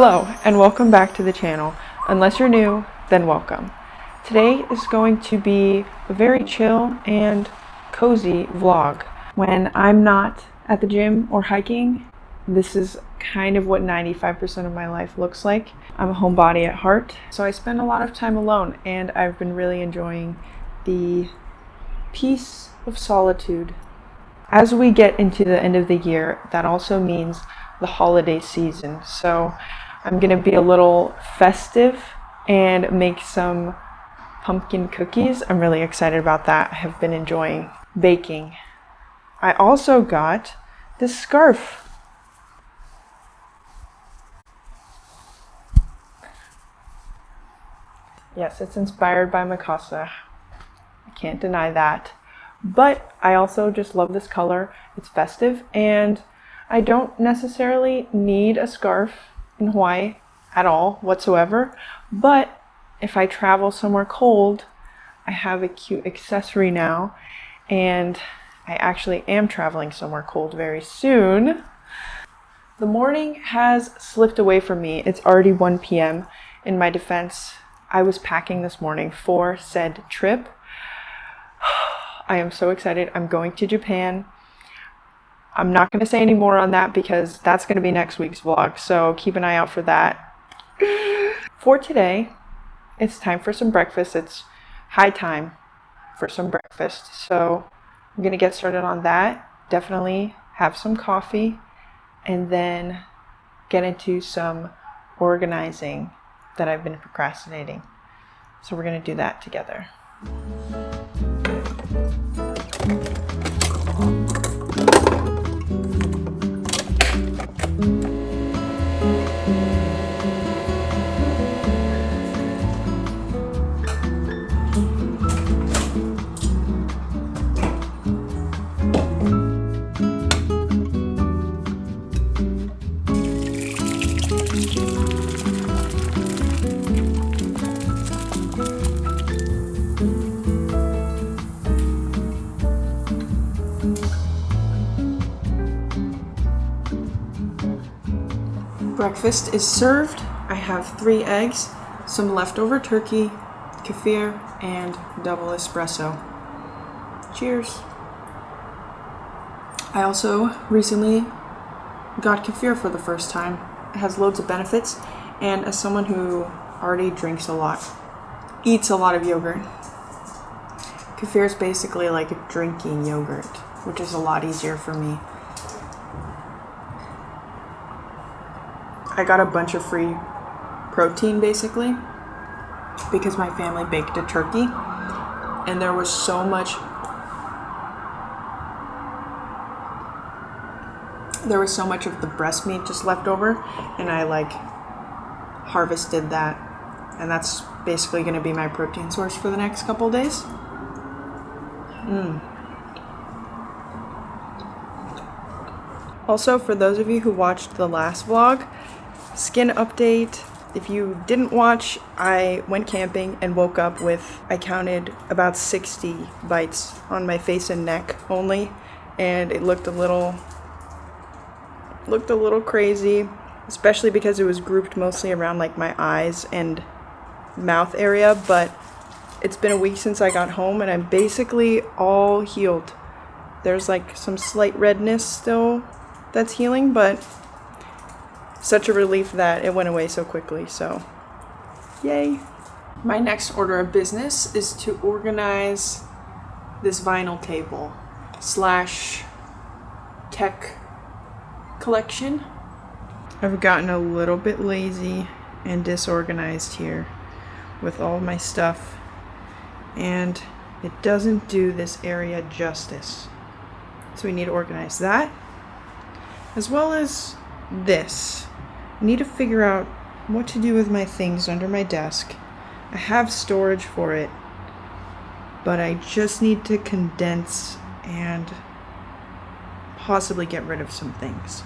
Hello and welcome back to the channel. Unless you're new, then welcome. Today is going to be a very chill and cozy vlog. When I'm not at the gym or hiking, this is kind of what 95% of my life looks like. I'm a homebody at heart, so I spend a lot of time alone, and I've been really enjoying the peace of solitude. As we get into the end of the year, that also means the holiday season. So I'm gonna be a little festive and make some pumpkin cookies. I'm really excited about that. I have been enjoying baking. I also got this scarf. Yes, it's inspired by Mikasa. I can't deny that. But I also just love this color. It's festive, and I don't necessarily need a scarf in Hawaii at all whatsoever. But if I travel somewhere cold, I have a cute accessory now, and I actually am traveling somewhere cold very soon. The morning has slipped away from me. It's already 1 p.m. In my defense, I was packing this morning for said trip. I am so excited. I'm going to Japan. I'm not going to say any more on that because that's going to be next week's vlog, so keep an eye out for that. For today, it's time for some breakfast. It's high time for some breakfast, so I'm going to get started on that. Definitely have some coffee and then get into some organizing that I've been procrastinating. So we're going to do that together. Breakfast is served. I have 3 eggs, some leftover turkey, kefir, and double espresso. Cheers. I also recently got kefir for the first time. It has loads of benefits, and as someone who already drinks a lot, eats a lot of yogurt, kefir is basically like drinking yogurt, which is a lot easier for me. I got a bunch of free protein basically because my family baked a turkey, and there was so much of the breast meat just left over, and I harvested that, and that's basically going to be my protein source for the next couple days. Also, for those of you who watched the last vlog, skin update. If you didn't watch, I went camping and woke up with, I counted about 60 bites on my face and neck only, and it looked a little crazy, especially because it was grouped mostly around like my eyes and mouth area. But it's been a week since I got home, and I'm basically all healed. There's like some slight redness still that's healing, but such a relief that it went away so quickly, so yay. My next order of business is to organize this vinyl table / tech collection. I've gotten a little bit lazy and disorganized here with all my stuff, and it doesn't do this area justice. So we need to organize that, as well as this. I need to figure out what to do with my things under my desk. I have storage for it, but I just need to condense and possibly get rid of some things,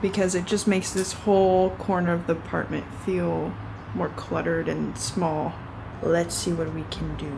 because it just makes this whole corner of the apartment feel more cluttered and small. Let's see what we can do.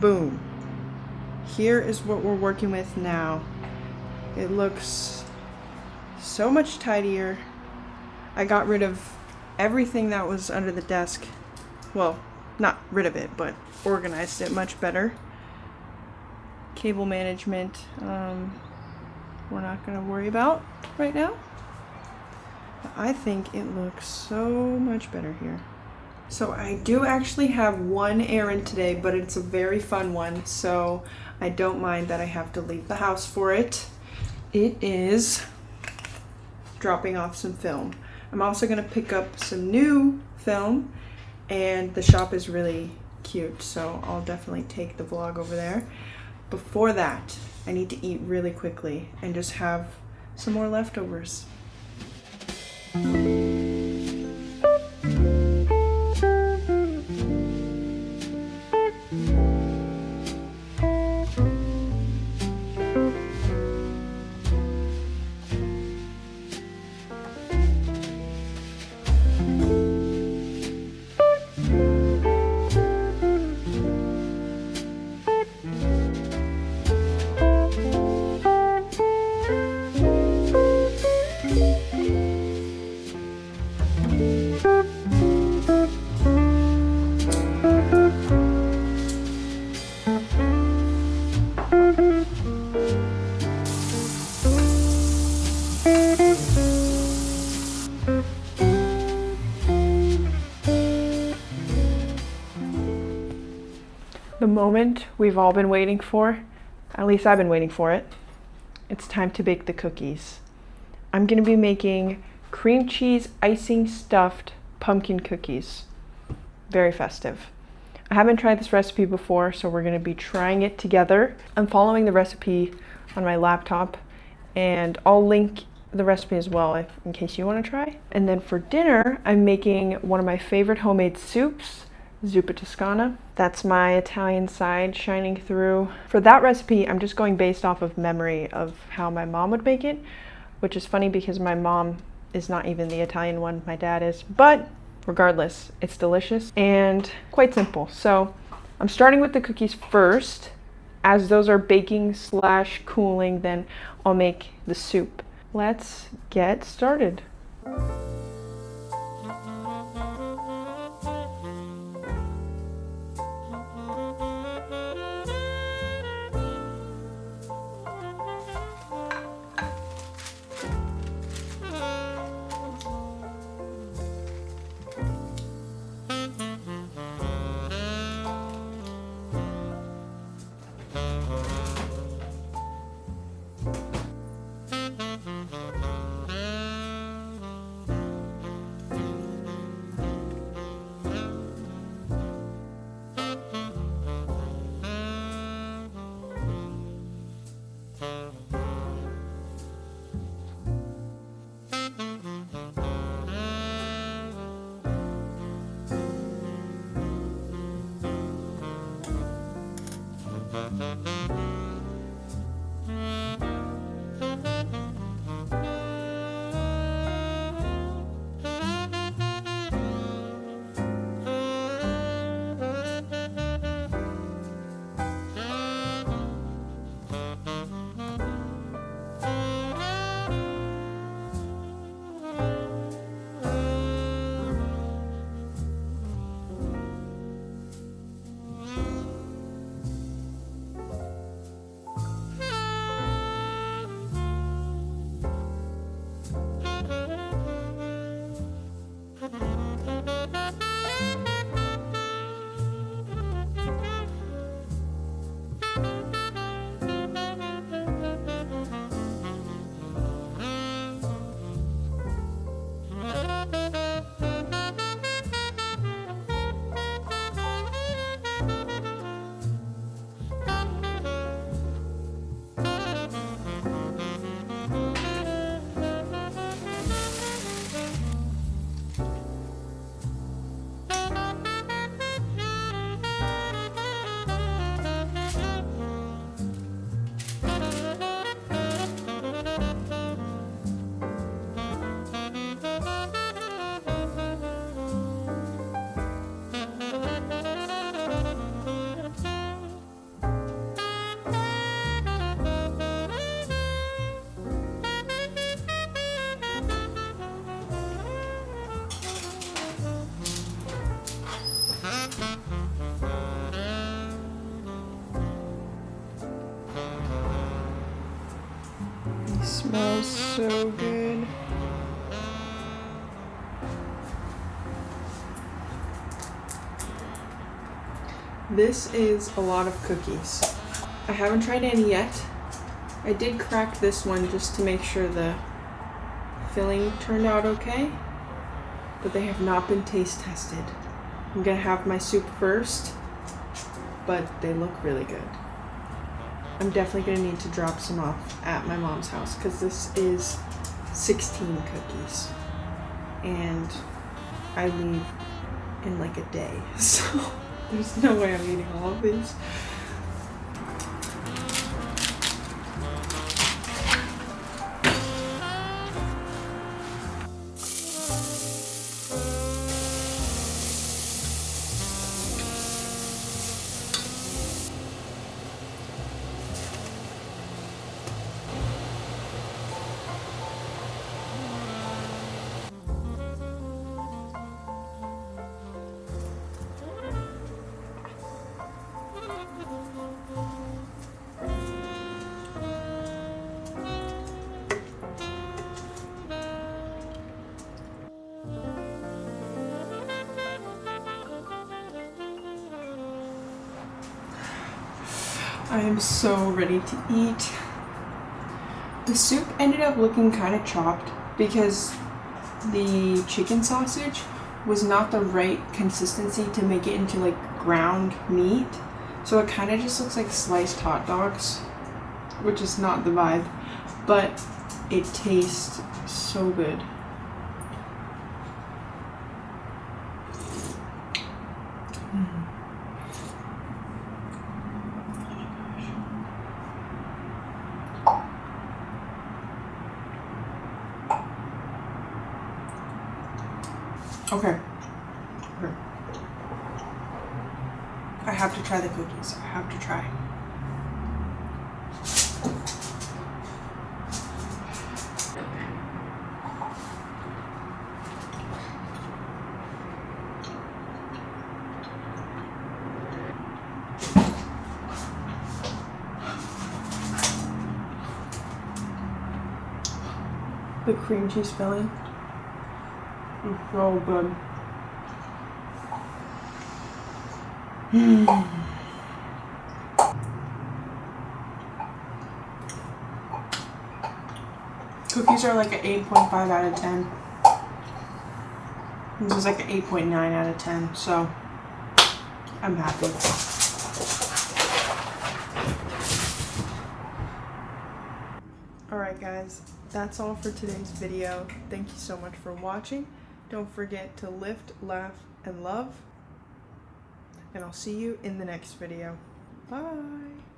boom. Here is what we're working with now. It looks so much tidier. I got rid of everything that was under the desk. Well, not rid of it, but organized it much better. Cable management, we're not gonna worry about right now. But I think it looks so much better here. So I do actually have one errand today, but it's a very fun one, so I don't mind that I have to leave the house for it. It is dropping off some film. I'm also gonna pick up some new film, and the shop is really cute, so I'll definitely take the vlog over there. Before that, I need to eat really quickly and just have some more leftovers. The moment we've all been waiting for, at least I've been waiting for it, it's time to bake the cookies. I'm gonna be making cream cheese icing stuffed pumpkin cookies. Very festive. I haven't tried this recipe before, so we're gonna be trying it together. I'm following the recipe on my laptop, and I'll link the recipe as well in case you wanna try. And then for dinner, I'm making one of my favorite homemade soups, zuppa toscana. That's my Italian side shining through. For that recipe, I'm just going based off of memory of how my mom would make it, which is funny because my mom is not even the Italian one, my dad is. But regardless, it's delicious and quite simple. So I'm starting with the cookies first. As those are baking / cooling, then I'll make the soup. Let's get started. Smells so good. This is a lot of cookies. I haven't tried any yet. I did crack this one just to make sure the filling turned out okay, but they have not been taste tested. I'm gonna have my soup first, but they look really good. I'm definitely gonna need to drop some off at my mom's house because this is 16 cookies and I leave in like a day, so there's no way I'm eating all of these. I am so ready to eat. The soup ended up looking kind of chopped because the chicken sausage was not the right consistency to make it into like ground meat. So it kind of just looks like sliced hot dogs, which is not the vibe, but it tastes so good. Okay. I have to try the cookies. I have to try. The cream cheese filling is so good. Cookies are like an 8.5 out of 10. This is like an 8.9 out of 10, so I'm happy. Alright guys, that's all for today's video. Thank you so much for watching. Don't forget to lift, laugh, and love. And I'll see you in the next video. Bye!